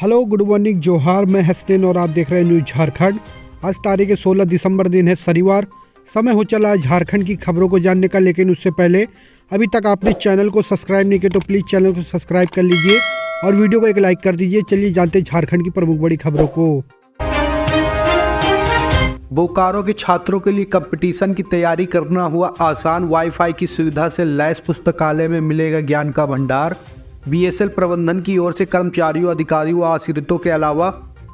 Hello good morning जोहार, मैं हसनैन और आप देख रहे हैं न्यूज़ झारखंड। आज तारीख 16 दिसंबर, दिन है शनिवार। समय हो चला है झारखंड की खबरों को जानने का, लेकिन उससे पहले अभी तक आपने चैनल को सब्सक्राइब नहीं किया तो प्लीज़ चैनल को सब्सक्राइब कर लीजिए और वीडियो को एक लाइक कर दीजिए। चलिए जानते हैं झारखंड की प्रमुख बड़ी खबरों को। बोकारो के छात्रों के लिए कंपटीशन की तैयारी करना हुआ आसान। वाईफाई की सुविधा से लैस पुस्तकालय में मिलेगा ज्ञान का भंडार। बीएसएल प्रबंधन की ओर से कर्मचारियों, अधिकारियों व आश्रितों के अलावा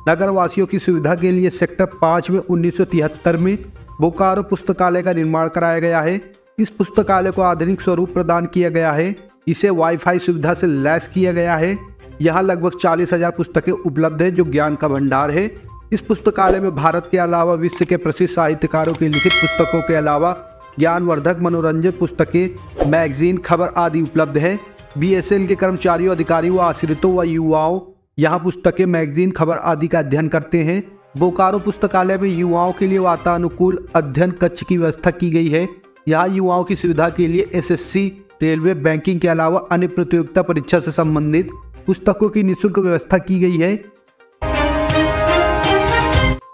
नगरवासियों की सुविधा के लिए सेक्टर 5 में 1973 में बोकारो पुस्तकालय का निर्माण कराया गया है। इस पुस्तकालय को आधुनिक स्वरूप प्रदान किया गया है। इसे वाईफाई सुविधा से लैस किया गया है। यहाँ लगभग 40,000 पुस्तकें उपलब्ध है जो ज्ञान का भंडार है। इस पुस्तकालय में भारत के अलावा विश्व के प्रसिद्ध साहित्यकारों की लिखित पुस्तकों के अलावा ज्ञानवर्धक, मनोरंजन पुस्तकें, मैगजीन, खबर आदि उपलब्ध है। बीएसएल के कर्मचारियों, अधिकारियों व आश्रितों व युवाओं यहाँ पुस्तकें, मैगजीन, खबर आदि का अध्ययन करते हैं। बोकारो पुस्तकालय में युवाओं के लिए वातानुकूल अध्ययन कक्ष की व्यवस्था की गई है। यहाँ युवाओं की सुविधा के लिए एसएससी, रेलवे, बैंकिंग के अलावा अन्य प्रतियोगिता परीक्षा से संबंधित पुस्तकों की निःशुल्क व्यवस्था की गई है।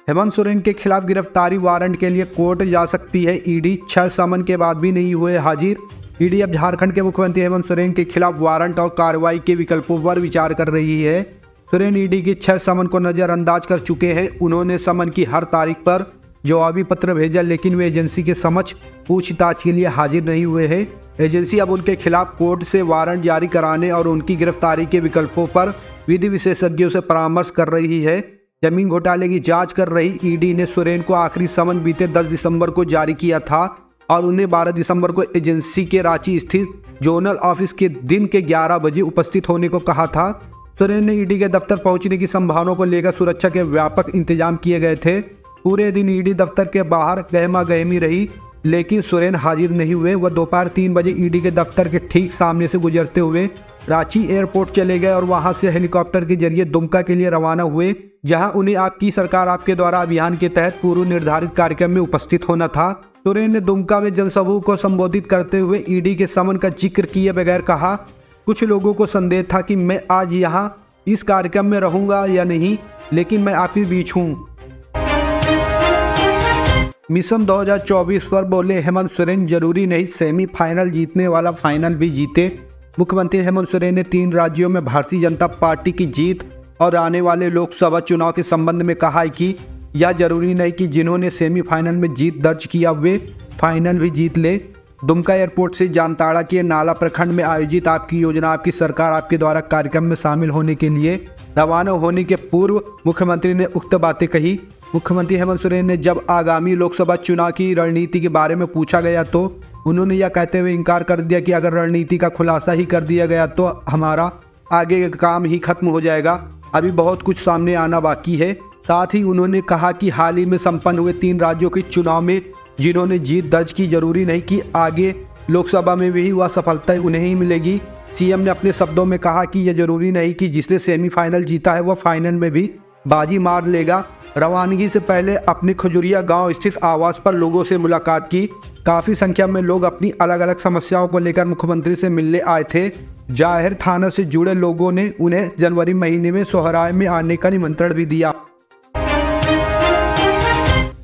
हेमंत सोरेन के खिलाफ गिरफ्तारी वारंट के लिए कोर्ट जा सकती है ईडी। 6 समन के बाद भी नहीं हुए हाजिर। ईडी अब झारखंड के मुख्यमंत्री हेमंत सोरेन के खिलाफ वारंट और कार्रवाई के विकल्पों पर विचार कर रही है। सोरेन ईडी के 6 समन को नजरअंदाज कर चुके हैं। उन्होंने समन की हर तारीख पर जवाबी पत्र भेजा, लेकिन वे एजेंसी के समक्ष पूछताछ के लिए हाजिर नहीं हुए हैं। एजेंसी अब उनके खिलाफ कोर्ट से वारंट जारी कराने और उनकी गिरफ्तारी के विकल्पों पर विधि विशेषज्ञों से परामर्श कर रही है। जमीन घोटाले की जांच कर रही ईडी ने सोरेन को आखिरी समन बीते 10 दिसंबर को जारी किया था और उन्हें 12 दिसंबर को एजेंसी के रांची स्थित जोनल ऑफिस के दिन के 11 बजे उपस्थित होने को कहा था। सोरेन ने ईडी के दफ्तर पहुंचने की संभावनाओं को लेकर सुरक्षा के व्यापक इंतजाम किए गए थे। पूरे दिन ईडी दफ्तर के बाहर गहमा गहमी रही, लेकिन सोरेन हाजिर नहीं हुए। वह दोपहर 3 बजे ईडी के दफ्तर के ठीक सामने से गुजरते हुए रांची एयरपोर्ट चले गए और वहां से हेलीकॉप्टर के जरिए दुमका के लिए रवाना हुए, जहां उन्हें आपकी सरकार आपके द्वारा अभियान के तहत पूर्व निर्धारित कार्यक्रम में उपस्थित होना था। सोरेन ने दुमका में जनसभा को संबोधित करते हुए ईडी के समन का जिक्र किए बगैर कहा, कुछ लोगों को संदेह था कि मैं आज यहाँ इस कार्यक्रम में रहूंगा या नहीं, लेकिन मैं आप ही बीच हूँ। मिशन 2024 पर बोले हेमंत सोरेन, जरूरी नहीं सेमीफाइनल जीतने वाला फाइनल भी जीते। मुख्यमंत्री हेमंत सोरेन ने 3 राज्यों में भारतीय जनता पार्टी की जीत और आने वाले लोकसभा चुनाव के संबंध में कहा है कि यह जरूरी नहीं कि जिन्होंने सेमीफाइनल में जीत दर्ज किया वे फाइनल भी जीत ले। दुमका एयरपोर्ट से जामताड़ा के नाला प्रखंड में आयोजित आपकी योजना आपकी सरकार आपके द्वारा कार्यक्रम में शामिल होने के लिए रवाना होने के पूर्व मुख्यमंत्री ने उक्त बातें कही। मुख्यमंत्री हेमंत सोरेन ने जब आगामी लोकसभा चुनाव की रणनीति के बारे में पूछा गया तो उन्होंने यह कहते हुए इनकार कर दिया कि अगर रणनीति का खुलासा ही कर दिया गया तो हमारा आगे का काम ही खत्म हो जाएगा, अभी बहुत कुछ सामने आना बाकी है। साथ ही उन्होंने कहा कि हाल ही में संपन्न हुए 3 राज्यों के चुनाव में जिन्होंने जीत दर्ज की, जरूरी नहीं कि आगे लोकसभा में भी वह सफलता उन्हें ही मिलेगी। सीएम ने अपने शब्दों में कहा कि यह जरूरी नहीं कि जिसने सेमीफाइनल जीता है वह फाइनल में भी बाजी मार लेगा। रवानगी से पहले अपने खजुरिया गांव स्थित आवास पर लोगों से मुलाकात की। काफ़ी संख्या में लोग अपनी अलग अलग समस्याओं को लेकर मुख्यमंत्री से मिलने आए थे। जाहिर थाना से जुड़े लोगों ने उन्हें जनवरी महीने में सोहराय में आने का निमंत्रण भी दिया।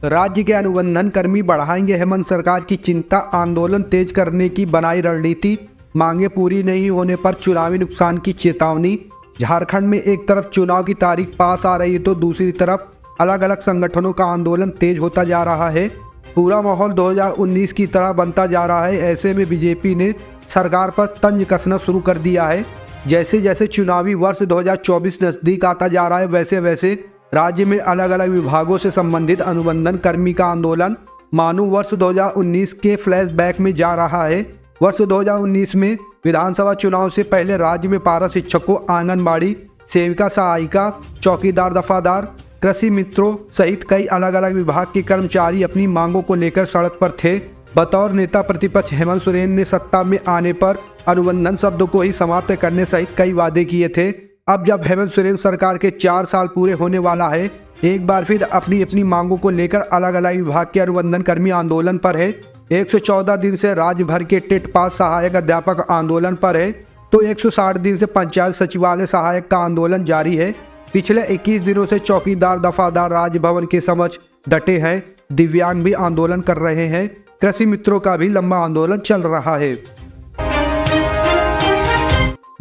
राज्य के अनुबंधन कर्मी बढ़ाएंगे हेमंत सरकार की चिंता, आंदोलन तेज करने की बनाई रणनीति, मांगे पूरी नहीं होने पर चुनावी नुकसान की चेतावनी। झारखंड में एक तरफ चुनाव की तारीख पास आ रही है तो दूसरी तरफ अलग अलग संगठनों का आंदोलन तेज होता जा रहा है। पूरा माहौल 2019 की तरह बनता जा रहा है। ऐसे में बीजेपी ने सरकार पर तंज कसना शुरू कर दिया है। जैसे जैसे चुनावी वर्ष 2024 नज़दीक आता जा रहा है वैसे वैसे राज्य में अलग अलग विभागों से संबंधित अनुबंधन कर्मी का आंदोलन मानो वर्ष 2019 के फ्लैशबैक में जा रहा है। वर्ष 2019 में विधानसभा चुनाव से पहले राज्य में पारा शिक्षकों, आंगनबाड़ी सेविका, सहायिका, चौकीदार, दफादार, कृषि मित्रों सहित कई अलग अलग विभाग के कर्मचारी अपनी मांगों को लेकर सड़क पर थे। बतौर नेता प्रतिपक्ष हेमंत सोरेन ने सत्ता में आने पर अनुबंधन शब्द को ही समाप्त करने सहित कई वादे किए थे। अब जब हेमंत सोरेन सरकार के 4 साल पूरे होने वाला है, एक बार फिर अपनी अपनी मांगों को लेकर अलग अलग विभाग के अनुबंधन कर्मी आंदोलन पर है। 114 दिन से राज्य भर के टेट पास सहायक अध्यापक आंदोलन पर है तो 160 दिन से पंचायत सचिवालय सहायक का आंदोलन जारी है। पिछले 21 दिनों से चौकीदार दफादार राजभवन के समक्ष डटे हैं। दिव्यांग भी आंदोलन कर रहे हैं। कृषि मित्रों का भी लंबा आंदोलन चल रहा है।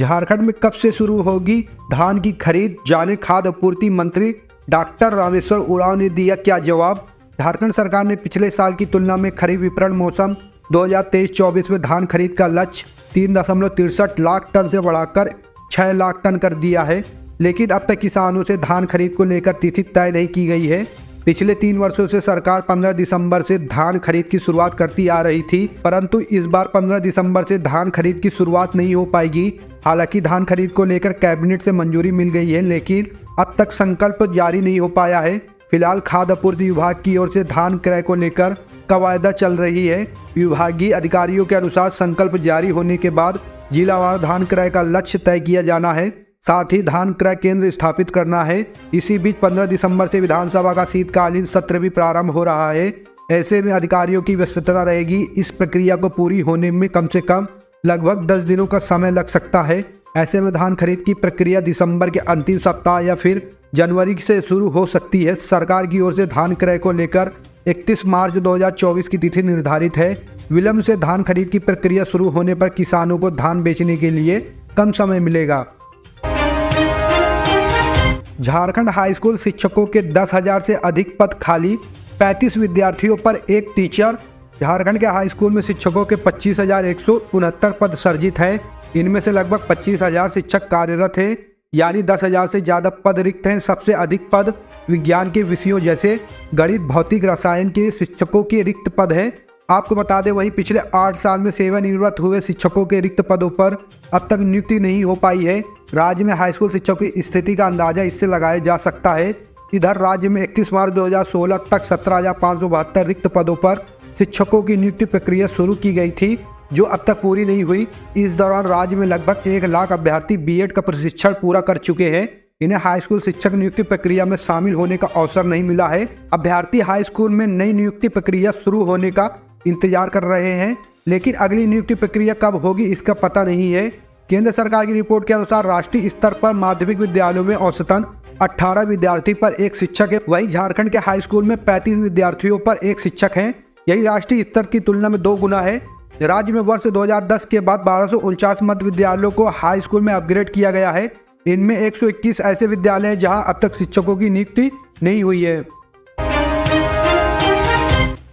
झारखंड में कब से शुरू होगी धान की खरीद, जाने खाद्य आपूर्ति मंत्री डॉक्टर रामेश्वर उरांव ने दिया क्या जवाब। झारखंड सरकार ने पिछले साल की तुलना में खरीफ विपणन मौसम 2023-24 में धान खरीद का लक्ष्य 3.63 लाख टन से बढ़ाकर 6 लाख टन कर दिया है, लेकिन अब तक किसानों से धान खरीद को लेकर तिथि तय नहीं की गई है। पिछले 3 वर्षों से सरकार 15 दिसंबर से धान खरीद की शुरुआत करती आ रही थी, परंतु इस बार 15 दिसंबर से धान खरीद की शुरुआत नहीं हो पाएगी। हालांकि धान खरीद को लेकर कैबिनेट से मंजूरी मिल गई है, लेकिन अब तक संकल्प जारी नहीं हो पाया है। फिलहाल खाद्य आपूर्ति विभाग की ओर से धान क्रय को लेकर कवायदा चल रही है। विभागीय अधिकारियों के अनुसार संकल्प जारी होने के बाद जिलावार धान क्रय का लक्ष्य तय किया जाना है, साथ ही धान क्रय केंद्र स्थापित करना है। इसी बीच 15 दिसंबर से विधानसभा का शीतकालीन सत्र भी प्रारंभ हो रहा है। ऐसे में अधिकारियों की व्यस्तता रहेगी। इस प्रक्रिया को पूरी होने में कम से कम लगभग 10 दिनों का समय लग सकता है। ऐसे में धान खरीद की प्रक्रिया दिसंबर के अंतिम सप्ताह या फिर जनवरी से शुरू हो सकती है। सरकार की ओर से धान क्रय को लेकर 31 मार्च 2024 की तिथि निर्धारित है। विलंब से धान खरीद की प्रक्रिया शुरू होने पर किसानों को धान बेचने के लिए कम समय मिलेगा। झारखंड हाई स्कूल शिक्षकों के 10,000 से अधिक पद खाली, 35 विद्यार्थियों पर एक टीचर। झारखंड के हाई स्कूल में शिक्षकों के 25,169 पद सर्जित हैं। इनमें से लगभग 25,000 शिक्षक कार्यरत हैं, यानी 10,000 से ज़्यादा पद रिक्त हैं। सबसे अधिक पद विज्ञान के विषयों जैसे गणित, भौतिक, रसायन के शिक्षकों के रिक्त पद हैं। आपको बता दें, वहीं पिछले 8 साल में सेवानिवृत्त हुए शिक्षकों के रिक्त पदों पर अब तक नियुक्ति नहीं हो पाई है। राज्य में हाई स्कूल शिक्षकों की स्थिति का अंदाजा इससे लगाया जा सकता है। इधर राज्य में 31 मार्च 2016 तक 17,572 रिक्त पदों पर शिक्षकों की नियुक्ति प्रक्रिया शुरू की गई थी, जो अब तक पूरी नहीं हुई। इस दौरान राज्य में लगभग 1 लाख अभ्यर्थी बीएड का प्रशिक्षण पूरा कर चुके हैं। इन्हें हाई स्कूल शिक्षक नियुक्ति प्रक्रिया में शामिल होने का अवसर नहीं मिला है। अभ्यर्थी हाई स्कूल में नई नियुक्ति प्रक्रिया शुरू होने का इंतजार कर रहे हैं, लेकिन अगली नियुक्ति प्रक्रिया कब होगी इसका पता नहीं है। केंद्र सरकार की रिपोर्ट के अनुसार राष्ट्रीय स्तर पर माध्यमिक विद्यालयों में औसतन 18 विद्यार्थी पर एक शिक्षक है। वहीं झारखंड के हाई स्कूल में 35 विद्यार्थियों पर एक शिक्षक हैं। यही राष्ट्रीय स्तर की तुलना में 2 गुना है। राज्य में वर्ष 2010 के बाद 1249 मध्य विद्यालयों को हाई स्कूल में अपग्रेड किया गया है। इनमें 121 ऐसे विद्यालय हैं जहां अब तक शिक्षकों की नियुक्ति नहीं हुई है।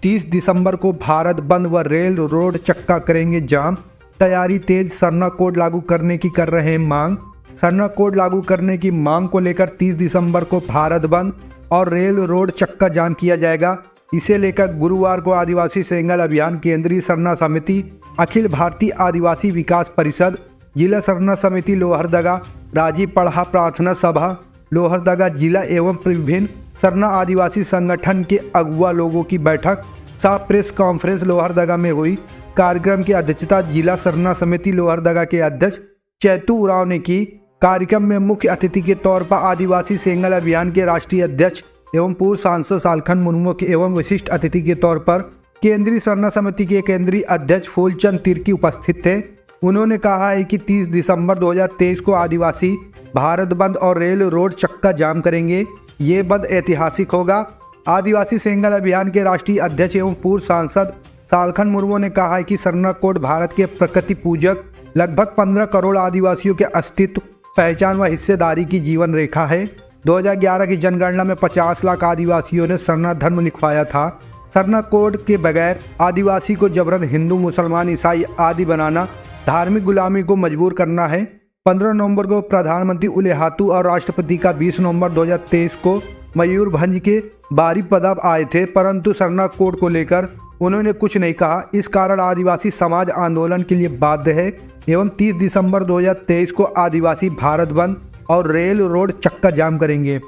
30 दिसंबर को भारत बंद व रेल रोड चक्का करेंगे जाम, तैयारी तेज। सरना कोड लागू करने की कर रहे हैं मांग। सरना कोड लागू करने की मांग को लेकर 30 दिसंबर को भारत बंद और रेल रोड चक्का जाम किया जाएगा। इसे लेकर गुरुवार को आदिवासी सेंगल अभियान, केंद्रीय सरना समिति, अखिल भारतीय आदिवासी विकास परिषद, जिला सरना समिति लोहरदगा, राजीव पढ़ा प्रार्थना सभा लोहरदगा जिला एवं विभिन्न सरना आदिवासी संगठन के अगुवा लोगों की बैठक सा प्रेस कॉन्फ्रेंस लोहरदगा में हुई। कार्यक्रम की अध्यक्षता जिला सरना समिति लोहरदगा के अध्यक्ष चैतू उरांव ने की। कार्यक्रम में मुख्य अतिथि के तौर पर आदिवासी सेंगल अभियान के राष्ट्रीय अध्यक्ष एवं पूर्व सांसद सालखन मुर्मू के एवं विशिष्ट अतिथि के तौर पर केंद्रीय सरना समिति के केंद्रीय अध्यक्ष फूलचंद तिर्की उपस्थित थे। उन्होंने कहा है कि 30 दिसंबर 2023 को आदिवासी भारत बंद और रेल रोड चक्का जाम करेंगे। ये बंद ऐतिहासिक होगा। आदिवासी सेंगल अभियान के राष्ट्रीय अध्यक्ष एवं पूर्व सांसद सालखन मुर्मू ने कहा है कि सरना कोड भारत के प्रकृति पूजक लगभग 15 करोड़ आदिवासियों के अस्तित्व, पहचान व हिस्सेदारी की जीवन रेखा है। 2011 की जनगणना में 50 लाख आदिवासियों ने सरना धर्म लिखवाया था। सरना कोड के बगैर आदिवासी को जबरन हिंदू, मुसलमान, ईसाई आदि बनाना धार्मिक गुलामी को मजबूर करना है। 15 नवंबर को प्रधानमंत्री उलेहातू और राष्ट्रपति का 20 नवंबर 2023 को मयूरभंज के बारीपदा आए थे, परंतु सरना कोड को लेकर उन्होंने कुछ नहीं कहा। इस कारण आदिवासी समाज आंदोलन के लिए बाध्य है एवं 30 दिसंबर 2023 को आदिवासी भारत बंद और रेल रोड चक्का जाम करेंगे।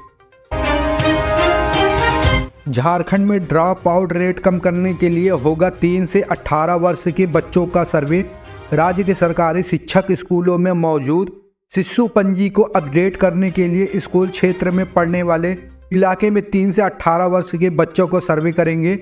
झारखंड में ड्रॉप आउट रेट कम करने के लिए होगा 3 से 18 वर्ष के बच्चों का सर्वे। राज्य के सरकारी शिक्षक स्कूलों में मौजूद शिशु पंजी को अपडेट करने के लिए स्कूल क्षेत्र में पढ़ने वाले इलाके में 3 से 18 वर्ष के बच्चों को सर्वे करेंगे।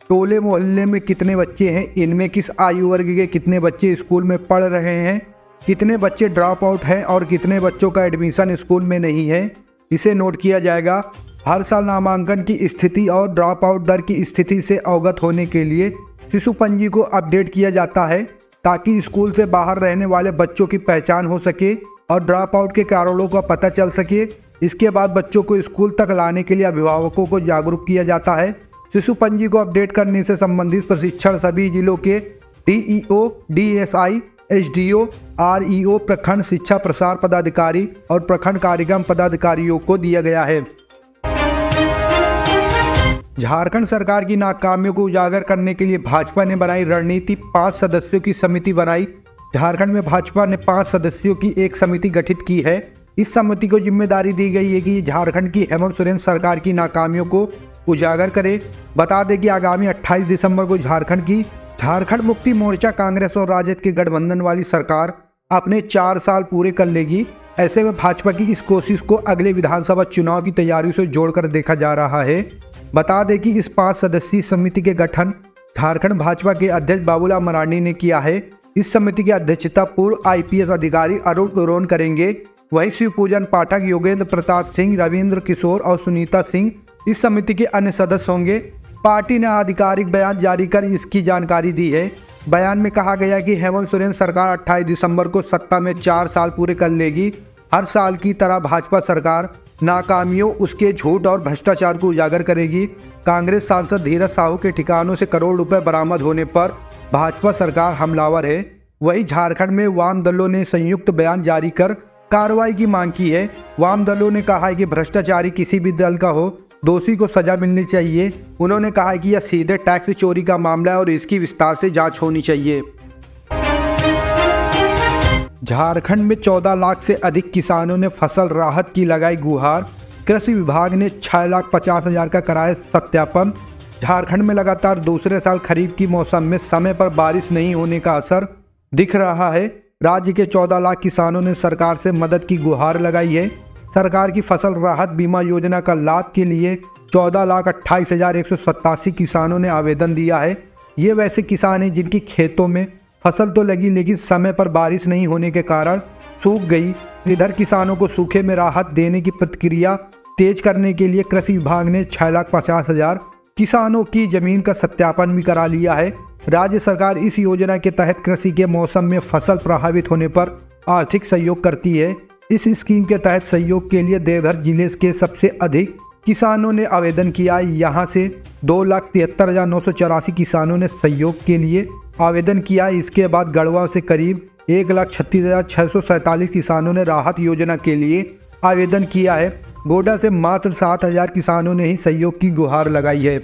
टोले मोहल्ले में कितने बच्चे हैं, इनमें किस आयु वर्ग के कितने बच्चे स्कूल में पढ़ रहे हैं, कितने बच्चे ड्रॉप आउट हैं और कितने बच्चों का एडमिशन स्कूल में नहीं है, इसे नोट किया जाएगा। हर साल नामांकन की स्थिति और ड्रॉप आउट दर की स्थिति से अवगत होने के लिए शिशु पंजी को अपडेट किया जाता है, ताकि स्कूल से बाहर रहने वाले बच्चों की पहचान हो सके और ड्रॉप आउट के कारणों का पता चल सके। इसके बाद बच्चों को स्कूल तक लाने के लिए अभिभावकों को जागरूक किया जाता है। शिशु पंजी को अपडेट करने से संबंधित प्रशिक्षण सभी जिलों के DEO, DSI, SDO, REO, प्रखंड शिक्षा प्रसार पदाधिकारी और प्रखंड कार्यक्रम पदाधिकारियों को दिया गया है। झारखंड सरकार की नाकामियों को उजागर करने के लिए भाजपा ने बनाई रणनीति, 5 सदस्यों की समिति बनाई। झारखंड में भाजपा ने 5 सदस्यों की एक समिति गठित की है। इस समिति को जिम्मेदारी दी गई है कि झारखंड की हेमंत सोरेन सरकार की नाकामियों को उजागर करे। बता दें कि आगामी 28 दिसंबर को झारखंड मुक्ति मोर्चा, कांग्रेस और राजद के गठबंधन वाली सरकार अपने 4 साल पूरे कर लेगी। ऐसे में भाजपा की इस कोशिश को अगले विधानसभा चुनाव की तैयारियों से जोड़कर देखा जा रहा है। बता दें कि इस 5 सदस्यीय समिति के गठन झारखंड भाजपा के अध्यक्ष बाबूलाल मरांडी ने किया है। इस समिति की अध्यक्षता पूर्व IPS अधिकारी अरुण उरोन करेंगे। वहीं शिवपूजन पाठक, योगेंद्र प्रताप सिंह, रविंद्र किशोर और सुनीता सिंह इस समिति के अन्य सदस्य होंगे। पार्टी ने आधिकारिक बयान जारी कर इसकी जानकारी दी है। बयान में कहा गया कि हेमंत सोरेन सरकार 28 दिसंबर को सत्ता में 4 साल पूरे कर लेगी। हर साल की तरह भाजपा सरकार नाकामियों, उसके झूठ और भ्रष्टाचार को उजागर करेगी। कांग्रेस सांसद धीरज साहू के ठिकानों से करोड़ रुपए बरामद होने पर भाजपा सरकार हमलावर है। वहीं झारखंड में वाम दलों ने संयुक्त बयान जारी कर कार्रवाई की मांग की है। वाम दलों ने कहा है कि भ्रष्टाचारी किसी भी दल का हो, दोषी को सजा मिलनी चाहिए। उन्होंने कहा है कि यह सीधे टैक्स चोरी का मामला है और इसकी विस्तार से जांच होनी चाहिए। झारखंड में 14 लाख से अधिक किसानों ने फसल राहत की लगाई गुहार। कृषि विभाग ने 6,50,000 का कराया सत्यापन। झारखंड में लगातार दूसरे साल खरीफ की मौसम में समय पर बारिश नहीं होने का असर दिख रहा है। राज्य के 14 लाख किसानों ने सरकार से मदद की गुहार लगाई है। सरकार की फसल राहत बीमा योजना का लाभ के लिए 14,28,187 किसानों ने आवेदन दिया है। ये वैसे किसान हैं जिनकी खेतों में फसल तो लगी, लेकिन समय पर बारिश नहीं होने के कारण सूख गई। इधर किसानों को सूखे में राहत देने की प्रक्रिया तेज करने के लिए कृषि विभाग ने 6,50,000 किसानों की जमीन का सत्यापन भी करा लिया है। राज्य सरकार इस योजना के तहत कृषि के मौसम में फसल प्रभावित होने पर आर्थिक सहयोग करती है। इस स्कीम के तहत सहयोग के लिए देवघर जिले के सबसे अधिक किसानों ने आवेदन किया। यहाँ से 2,73,984 किसानों ने सहयोग के लिए आवेदन किया। इसके बाद गढ़वा से करीब 1,36,647 किसानों ने राहत योजना के लिए आवेदन किया है। गोड्डा से मात्र 7,000 किसानों ने ही सहयोग की गुहार लगाई है।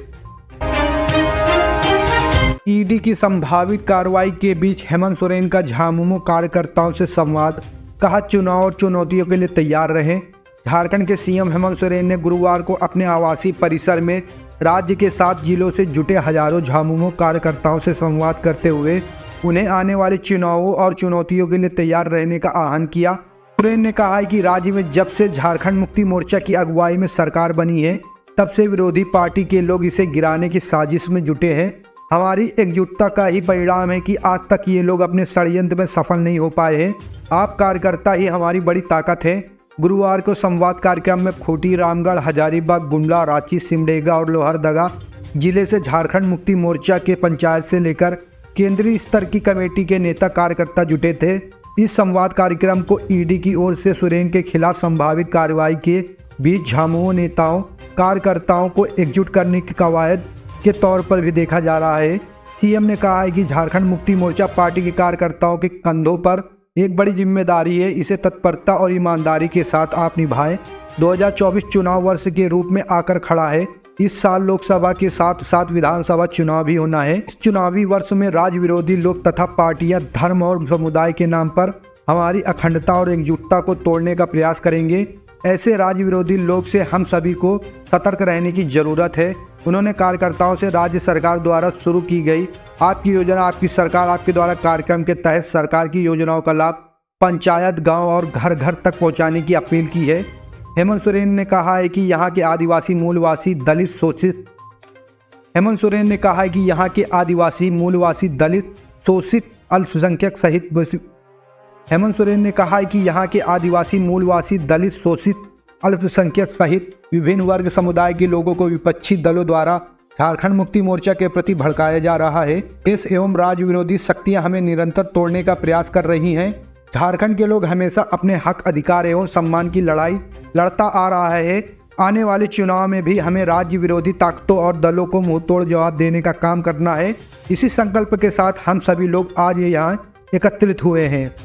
ईडी की संभावित कार्रवाई के बीच हेमंत सोरेन का झामुमो कार्यकर्ताओं से संवाद, कहा चुनाव और चुनौतियों के लिए तैयार रहें। झारखंड के सीएम हेमंत सोरेन ने गुरुवार को अपने आवासीय परिसर में राज्य के 7 जिलों से जुटे हजारों झामुमो कार्यकर्ताओं से संवाद करते हुए उन्हें आने वाले चुनावों और चुनौतियों के लिए तैयार रहने का आह्वान किया। सोरेन ने कहा है कि राज्य में जब से झारखंड मुक्ति मोर्चा की अगुवाई में सरकार बनी है, तब से विरोधी पार्टी के लोग इसे गिराने की साजिश में जुटे हैं। हमारी एकजुटता का ही परिणाम है कि आज तक ये लोग अपने षड्यंत्र में सफल नहीं हो पाए हैं। आप कार्यकर्ता ही हमारी बड़ी ताकत है। गुरुवार को संवाद कार्यक्रम में खूंटी, रामगढ़, हजारीबाग, गुमला, रांची, सिमडेगा और लोहरदगा जिले से झारखंड मुक्ति मोर्चा के पंचायत से लेकर केंद्रीय स्तर की कमेटी के नेता कार्यकर्ता जुटे थे। इस संवाद कार्यक्रम को ईडी की ओर से सोरेन के खिलाफ संभावित कार्रवाई के बीच झामुमो नेताओं कार्यकर्ताओं को एकजुट करने की कवायद के तौर पर भी देखा जा रहा है। सीएम ने कहा है कि झारखंड मुक्ति मोर्चा पार्टी के कार्यकर्ताओं के कंधों पर एक बड़ी जिम्मेदारी है, इसे तत्परता और ईमानदारी के साथ आप निभाएं। 2024 चुनाव वर्ष के रूप में आकर खड़ा है। इस साल लोकसभा के साथ साथ विधानसभा चुनाव भी होना है। इस चुनावी वर्ष में राज्य विरोधी लोग तथा पार्टियां धर्म और समुदाय के नाम पर हमारी अखंडता और एकजुटता को तोड़ने का प्रयास करेंगे। ऐसे राज्य विरोधी लोग से हम सभी को सतर्क रहने की जरूरत है। उन्होंने कार्यकर्ताओं से राज्य सरकार द्वारा शुरू की गई आपकी योजना आपकी सरकार आपके द्वारा कार्यक्रम के तहत सरकार की योजनाओं का लाभ पंचायत, गांव और घर घर तक पहुंचाने की अपील की है। हेमंत सोरेन ने कहा है कि यहाँ के आदिवासी मूलवासी दलित शोषित अल्पसंख्यक सहित विभिन्न वर्ग समुदाय के लोगों को विपक्षी दलों द्वारा झारखंड मुक्ति मोर्चा के प्रति भड़काया जा रहा है। देश एवं राज्य विरोधी शक्तियां हमें निरंतर तोड़ने का प्रयास कर रही हैं। झारखंड के लोग हमेशा अपने हक, अधिकार एवं सम्मान की लड़ाई लड़ता आ रहा है। आने वाले चुनाव में भी हमें राज्य विरोधी ताकतों और दलों को मुंहतोड़ जवाब देने का काम करना है। इसी संकल्प के साथ हम सभी लोग आज यहाँ एकत्रित हुए हैं।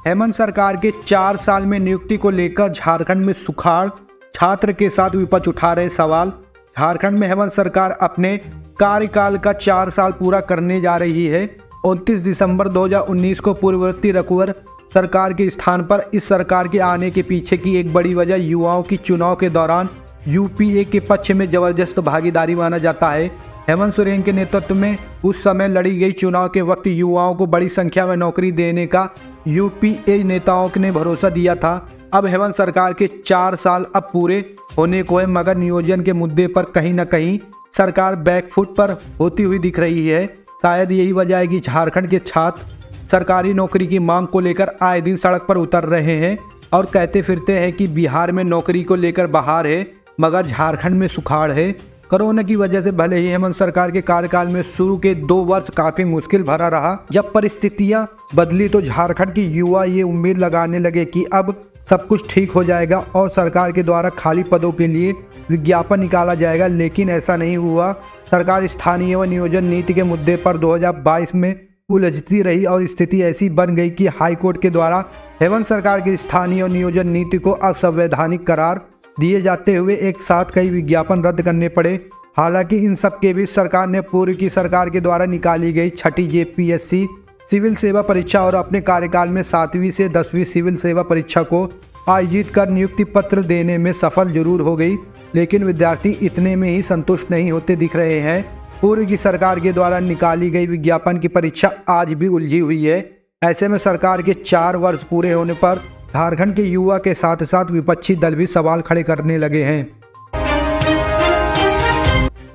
हेमंत सरकार के 4 साल में नियुक्ति को लेकर झारखंड में सुखाड़, छात्र के साथ विपक्ष उठा रहे सवाल। झारखंड में हेमंत सरकार अपने कार्यकाल का 4 साल पूरा करने जा रही है। 29 दिसंबर 2019 को पूर्ववर्ती रघुवर सरकार के स्थान पर इस सरकार के आने के पीछे की एक बड़ी वजह युवाओं की चुनाव के दौरान यूपीए के पक्ष में जबरदस्त भागीदारी माना जाता है। हेमंत सोरेन के नेतृत्व में उस समय लड़ी गई चुनाव के वक्त युवाओं को बड़ी संख्या में नौकरी देने का यूपीए नेताओं ने भरोसा दिया था। अब हेमंत सरकार के 4 साल अब पूरे होने को है, मगर नियोजन के मुद्दे पर कहीं न कहीं सरकार बैकफुट पर होती हुई दिख रही है। शायद यही वजह है कि झारखंड के छात्र सरकारी नौकरी की मांग को लेकर आए दिन सड़क पर उतर रहे हैं और कहते फिरते हैं कि बिहार में नौकरी को लेकर बहार है, मगर झारखंड में सुखाड़ है। कोरोना की वजह से भले ही हेमंत सरकार के कार्यकाल में शुरू के 2 वर्ष काफी मुश्किल भरा रहा, जब परिस्थितियां बदली तो झारखंड के युवा ये उम्मीद लगाने लगे कि अब सब कुछ ठीक हो जाएगा और सरकार के द्वारा खाली पदों के लिए विज्ञापन निकाला जाएगा। लेकिन ऐसा नहीं हुआ। सरकार स्थानीय व नियोजन नीति के मुद्दे पर 2022 में उलझती रही और स्थिति ऐसी बन गई कि हाईकोर्ट के द्वारा हेमंत सरकार की स्थानीय और नियोजन नीति को असंवैधानिक करार दिए जाते हुए एक साथ कई विज्ञापन रद्द करने पड़े। हालांकि इन सब के बीच सरकार ने पूर्व की सरकार के द्वारा निकाली गई 6ठी जेपीएससी सिविल सेवा परीक्षा और अपने कार्यकाल में 7वीं से 10वीं सिविल सेवा परीक्षा को आयोजित कर नियुक्ति पत्र देने में सफल जरूर हो गई, लेकिन विद्यार्थी इतने में ही संतुष्ट नहीं होते दिख रहे हैं। पूर्व की सरकार के द्वारा निकाली गई विज्ञापन की परीक्षा आज भी उलझी हुई है। ऐसे में सरकार के 4 वर्ष पूरे होने पर झारखंड के युवा के साथ साथ विपक्षी दल भी सवाल खड़े करने लगे हैं।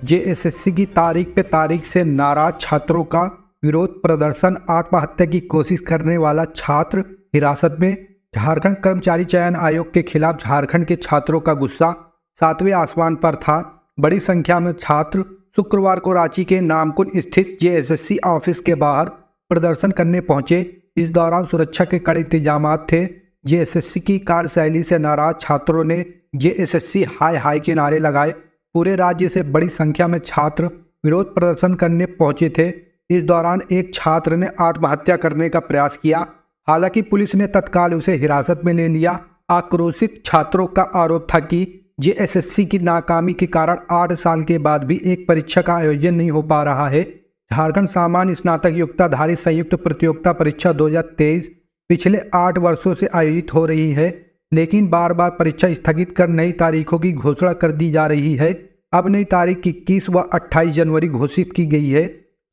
जेएसएससी की तारीख पे तारीख से नाराज छात्रों का विरोध प्रदर्शन, आत्महत्या की कोशिश करने वाला छात्र हिरासत में। झारखंड कर्मचारी चयन आयोग के खिलाफ झारखंड के छात्रों का गुस्सा 7वें आसमान पर था। बड़ी संख्या में छात्र शुक्रवार को रांची के नामकुम स्थित जेएसएससी ऑफिस के बाहर प्रदर्शन करने पहुंचे। इस दौरान सुरक्षा के कड़े इंतजामात थे। जेएसएससी की कार्यशैली से नाराज छात्रों ने जेएसएससी हाय हाय के नारे लगाए। पूरे राज्य से बड़ी संख्या में छात्र विरोध प्रदर्शन करने पहुंचे थे। इस दौरान एक छात्र ने आत्महत्या करने का प्रयास किया। हालांकि पुलिस ने तत्काल उसे हिरासत में ले लिया। आक्रोशित छात्रों का आरोप था कि जेएसएससी की नाकामी के कारण 8 साल के बाद भी एक परीक्षा का आयोजन नहीं हो पा रहा है। झारखंड सामान्य स्नातक योग्यताधारी संयुक्त प्रतियोगिता परीक्षा 2023 पिछले 8 वर्षों से आयोजित हो रही है, लेकिन बार बार परीक्षा स्थगित कर नई तारीखों की घोषणा कर दी जा रही है। अब नई तारीख 21 व 28 जनवरी घोषित की गई है।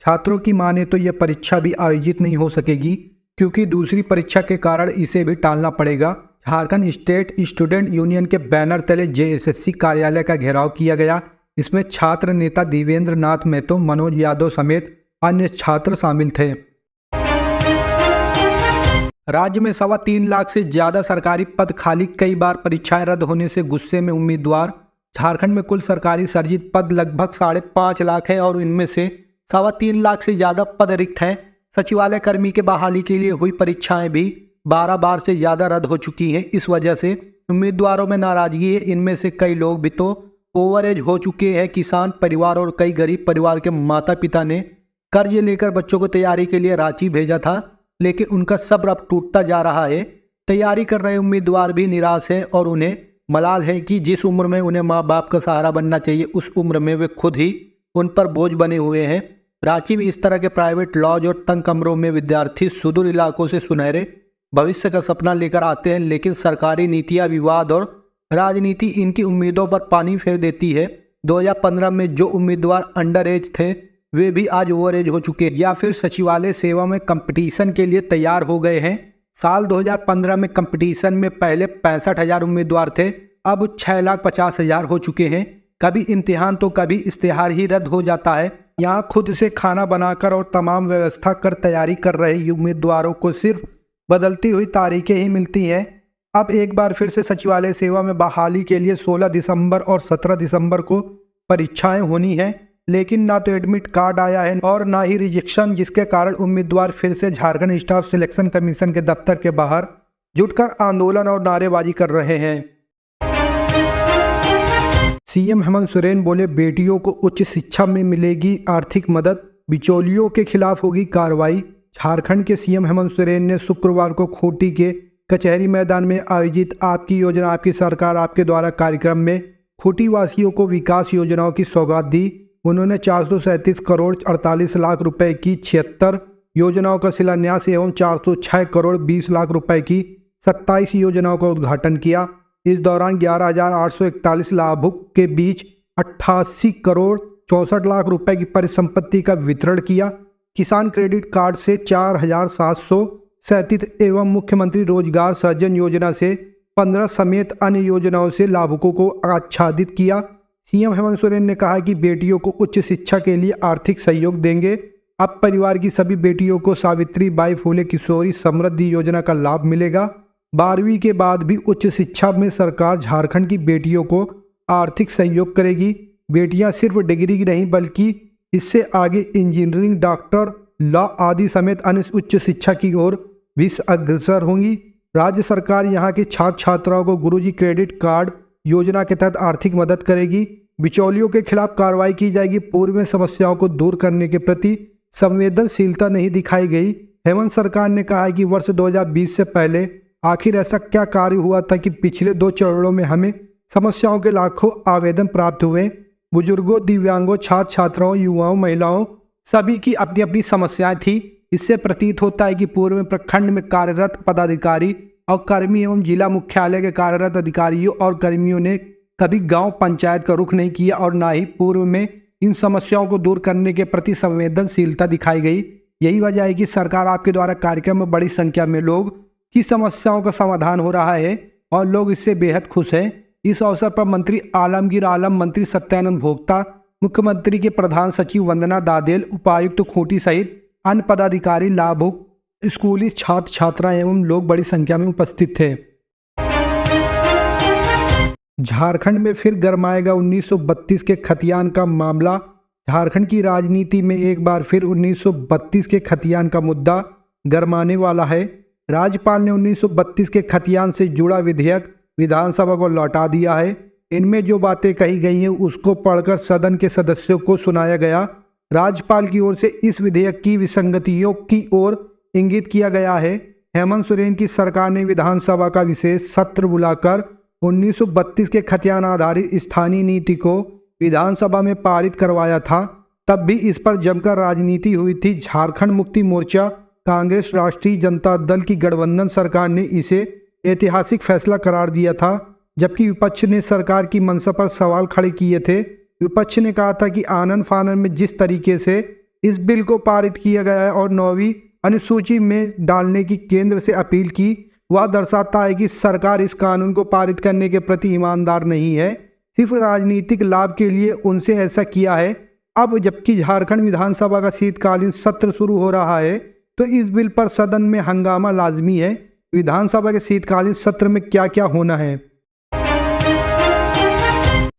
छात्रों की माने तो यह परीक्षा भी आयोजित नहीं हो सकेगी, क्योंकि दूसरी परीक्षा के कारण इसे भी टालना पड़ेगा। झारखंड स्टेट स्टूडेंट यूनियन के बैनर तले जेएसएससी कार्यालय का घेराव किया गया। इसमें छात्र नेता देवेंद्र नाथ महतो, मनोज यादव समेत अन्य छात्र शामिल थे। राज्य में 3.25 लाख से ज्यादा सरकारी पद खाली, कई बार परीक्षाएं रद्द होने से गुस्से में उम्मीदवार। झारखंड में कुल सरकारी सर्जित पद लगभग 5.5 लाख है और इनमें से 3.25 लाख से ज्यादा पद रिक्त हैं। सचिवालय कर्मी के बहाली के लिए हुई परीक्षाएं भी 12 बार से ज्यादा रद्द हो चुकी हैं। इस वजह से उम्मीदवारों में नाराजगी है। इनमें से कई लोग भी तो ओवरएज हो चुके हैं। किसान परिवार और कई गरीब परिवार के माता पिता ने कर्ज लेकर बच्चों को तैयारी के लिए रांची भेजा था, लेकिन उनका सब्र अब टूटता जा रहा है। तैयारी कर रहे उम्मीदवार भी निराश हैं और उन्हें मलाल है कि जिस उम्र में उन्हें माँ बाप का सहारा बनना चाहिए, उस उम्र में वे खुद ही उन पर बोझ बने हुए हैं। रांची में इस तरह के प्राइवेट लॉज और तंग कमरों में विद्यार्थी सुदूर इलाकों से सुनहरे भविष्य का सपना लेकर आते हैं, लेकिन सरकारी नीतियां, विवाद और राजनीति इनकी उम्मीदों पर पानी फेर देती है। 2015 में जो उम्मीदवार अंडर एज थे वे भी आज ओवर एज हो चुके या फिर सचिवालय सेवा में कंपटीशन के लिए तैयार हो गए हैं। साल 2015 में कंपटीशन में पहले 65,000 उम्मीदवार थे, अब 6,50,000 हो चुके हैं। कभी इम्तिहान तो कभी इश्तेहार ही रद्द हो जाता है। यहाँ खुद से खाना बनाकर और तमाम व्यवस्था कर तैयारी कर रहे उम्मीदवारों को सिर्फ बदलती हुई तारीखें ही मिलती हैं। अब एक बार फिर से सचिवालय सेवा में बहाली के लिए 16 दिसंबर और 17 दिसंबर को परीक्षाएं होनी है, लेकिन ना तो एडमिट कार्ड आया है और ना ही रिजेक्शन, जिसके कारण उम्मीदवार फिर से झारखंड स्टाफ सिलेक्शन कमीशन के दफ्तर के बाहर जुटकर आंदोलन और नारेबाजी कर रहे हैं। सीएम हेमंत सोरेन बोले, बेटियों को उच्च शिक्षा में मिलेगी आर्थिक मदद, बिचौलियों के खिलाफ होगी कार्रवाई। झारखंड के सीएम हेमंत सोरेन ने शुक्रवार को खूंटी के कचहरी मैदान में आयोजित आपकी योजना आपकी सरकार आपके द्वारा कार्यक्रम में खूंटी वासियों को विकास योजनाओं की सौगात दी। उन्होंने 437 करोड़ 48 लाख रुपए की 76 योजनाओं का शिलान्यास एवं 406 करोड़ 20 लाख रुपए की 27 योजनाओं का उद्घाटन किया। इस दौरान 11,841 लाभुक के बीच 88 करोड़ 64 लाख रुपए की परिसंपत्ति का वितरण किया। किसान क्रेडिट कार्ड से 4,737 एवं मुख्यमंत्री रोजगार सृजन योजना से 15 समेत अन्य योजनाओं से लाभुकों को आच्छादित किया। सीएम हेमंत सोरेन ने कहा कि बेटियों को उच्च शिक्षा के लिए आर्थिक सहयोग देंगे। अब परिवार की सभी बेटियों को सावित्रीबाई फुले किशोरी समृद्धि योजना का लाभ मिलेगा। 12वीं के बाद भी उच्च शिक्षा में सरकार झारखंड की बेटियों को आर्थिक सहयोग करेगी। बेटियां सिर्फ डिग्री नहीं बल्कि इससे आगे इंजीनियरिंग, डॉक्टर, लॉ आदि समेत अन्य उच्च शिक्षा की ओर भी अग्रसर होंगी। राज्य सरकार यहां के छात्र छात्राओं को गुरुजी क्रेडिट कार्ड योजना के तहत आर्थिक मदद करेगी। बिचौलियों के खिलाफ कार्रवाई की जाएगी। पूर्व में समस्याओं को दूर करने के प्रति संवेदनशीलता नहीं दिखाई गई। हेमंत सरकार ने कहा है कि वर्ष 2020 से पहले आखिर ऐसा क्या कार्य हुआ था कि पिछले 2 चरणों में हमें समस्याओं के लाखों आवेदन प्राप्त हुए। बुजुर्गों, दिव्यांगों, छात्र छात्राओं, युवाओं, महिलाओं सभी की अपनी अपनी समस्याएं थी। इससे प्रतीत होता है कि पूर्व में प्रखंड में कार्यरत पदाधिकारी और कर्मी एवं जिला मुख्यालय के कार्यरत अधिकारियों और कर्मियों ने कभी गांव पंचायत का रुख नहीं किया और ना ही पूर्व में इन समस्याओं को दूर करने के प्रति संवेदनशीलता दिखाई गई। यही वजह है कि सरकार आपके द्वारा कार्यक्रम में बड़ी संख्या में लोग की समस्याओं का समाधान हो रहा है और लोग इससे बेहद खुश हैं। इस अवसर पर मंत्री आलमगीर आलम, मंत्री सत्यानंद भोक्ता, मुख्यमंत्री के प्रधान सचिव वंदना दादेल, उपायुक्त खूंटी सहित अन्य पदाधिकारी, लाभुक, स्कूली छात्र छात्राएं एवं लोग बड़ी संख्या में उपस्थित थे। झारखंड में फिर गरमाएगा 1932 के खतियान का मामला। झारखंड की राजनीति में एक बार फिर 1932 के खतियान का मुद्दा गरमाने वाला है। राज्यपाल ने 1932 के खतियान से जुड़ा विधेयक विधानसभा को लौटा दिया है। इनमें जो बातें कही गई हैं उसको पढ़कर सदन के सदस्यों को सुनाया गया। राज्यपाल की ओर से इस विधेयक की विसंगतियों की ओर इंगित किया गया है। हेमंत सोरेन की सरकार ने विधानसभा का विशेष सत्र बुलाकर 1932 के खतियान आधारित स्थानीय नीति को विधानसभा में पारित करवाया था। तब भी इस पर जमकर राजनीति हुई थी। झारखंड मुक्ति मोर्चा, कांग्रेस, राष्ट्रीय जनता दल की गठबंधन सरकार ने इसे ऐतिहासिक फैसला करार दिया था, जबकि विपक्ष ने सरकार की मंशा पर सवाल खड़े किए थे। विपक्ष ने कहा था कि आनन फानन में जिस तरीके से इस बिल को पारित किया गया है और 9वीं अनुसूची में डालने की केंद्र से अपील की, वह दर्शाता है कि सरकार इस कानून को पारित करने के प्रति ईमानदार नहीं है, सिर्फ राजनीतिक लाभ के लिए उनसे ऐसा किया है। अब जबकि झारखंड विधानसभा का शीतकालीन सत्र शुरू हो रहा है तो इस बिल पर सदन में हंगामा लाजमी है। विधानसभा के शीतकालीन सत्र में क्या क्या होना है।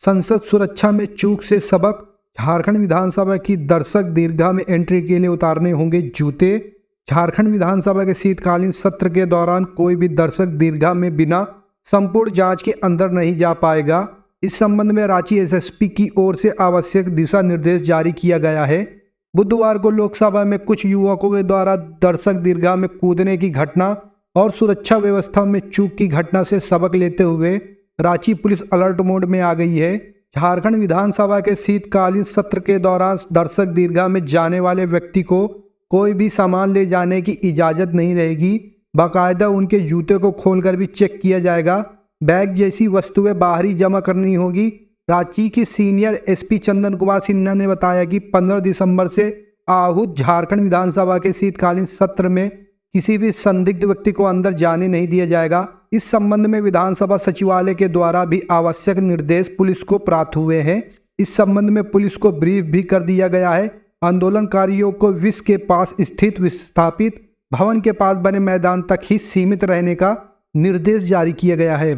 संसद सुरक्षा में चूक से सबक। झारखंड विधानसभा की दर्शक दीर्घा में एंट्री के लिए उतारने होंगे जूते। झारखंड विधानसभा के शीतकालीन सत्र के दौरान कोई भी दर्शक दीर्घा में बिना संपूर्ण जांच के अंदर नहीं जा पाएगा। इस संबंध में रांची एसएसपी की ओर से आवश्यक दिशा निर्देश जारी किया गया है। बुधवार को लोकसभा में कुछ युवकों के द्वारा दर्शक दीर्घा में कूदने की घटना और सुरक्षा व्यवस्था में चूक की घटना से सबक लेते हुए रांची पुलिस अलर्ट मोड में आ गई है। झारखंड विधानसभा के शीतकालीन सत्र के दौरान दर्शक दीर्घा में जाने वाले व्यक्ति को कोई भी सामान ले जाने की इजाज़त नहीं रहेगी। बाकायदा उनके जूते को खोलकर भी चेक किया जाएगा। बैग जैसी वस्तुएं बाहर ही जमा करनी होगी। रांची की सीनियर एसपी चंदन कुमार सिन्हा ने बताया कि 15 दिसंबर से आहूत झारखंड विधानसभा के शीतकालीन सत्र में किसी भी संदिग्ध व्यक्ति को अंदर जाने नहीं दिया जाएगा। इस संबंध में विधानसभा सचिवालय के द्वारा भी आवश्यक निर्देश पुलिस को प्राप्त हुए हैं। इस संबंध में पुलिस को ब्रीफ भी कर दिया गया है। आंदोलनकारियों को विस के पास स्थित विस्थापित भवन के पास बने मैदान तक ही सीमित रहने का निर्देश जारी किया गया है।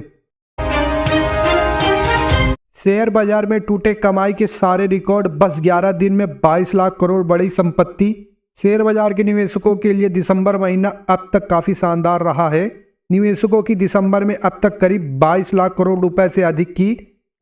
शेयर बाजार में टूटे कमाई के सारे रिकॉर्ड, बस 11 दिन में 22 लाख करोड़ बड़ी संपत्ति। शेयर बाजार के निवेशकों के लिए दिसंबर महीना अब तक काफी शानदार रहा है। निवेशकों की दिसंबर में अब तक करीब 22 लाख करोड़ रुपए से अधिक की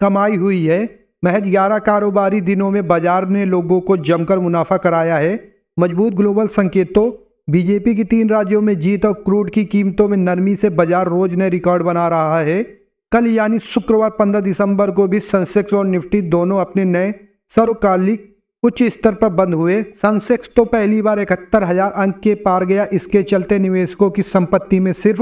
कमाई हुई है। महज 11 कारोबारी दिनों में बाजार ने लोगों को जमकर मुनाफा कराया है। मजबूत ग्लोबल संकेतों, बीजेपी की 3 राज्यों में जीत और क्रूड की कीमतों में नरमी से बाजार रोज नए रिकॉर्ड बना रहा है। कल यानी शुक्रवार 15 दिसंबर को भी सेंसेक्स और निफ्टी दोनों अपने नए सर्वकालिक उच्च स्तर पर बंद हुए। सेंसेक्स तो पहली बार 71,000 अंक के पार गया। इसके चलते निवेशकों की संपत्ति में सिर्फ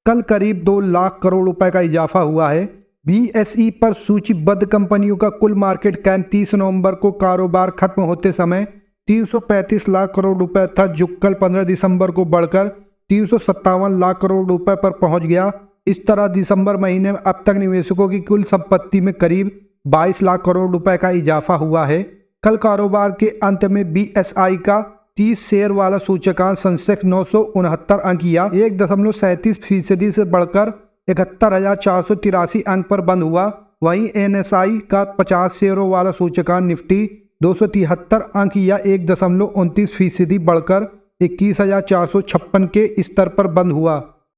कल करीब 2 लाख करोड़ रुपए का इजाफा हुआ है। BSE पर सूचीबद्ध कंपनियों का कुल मार्केट कैप 30 नवंबर को कारोबार खत्म होते समय 335 लाख करोड़ रुपए था, जो कल 15 दिसंबर को बढ़कर 357 लाख करोड़ रुपए पर पहुंच गया। इस तरह दिसंबर महीने में अब तक निवेशकों की कुल संपत्ति में करीब 22 लाख करोड़ रुपए का इजाफा हुआ है। कल कारोबार के अंत में BSI का 30 शेयर वाला सूचकांक सेंसेक्स 969 अंक या 1.37% से बढ़कर 71,483 अंक पर बंद हुआ। वहीं NSI का 50 शेयरों वाला सूचकांक निफ्टी 273 अंक या 1.29% बढ़कर 21,456 के स्तर पर बंद हुआ।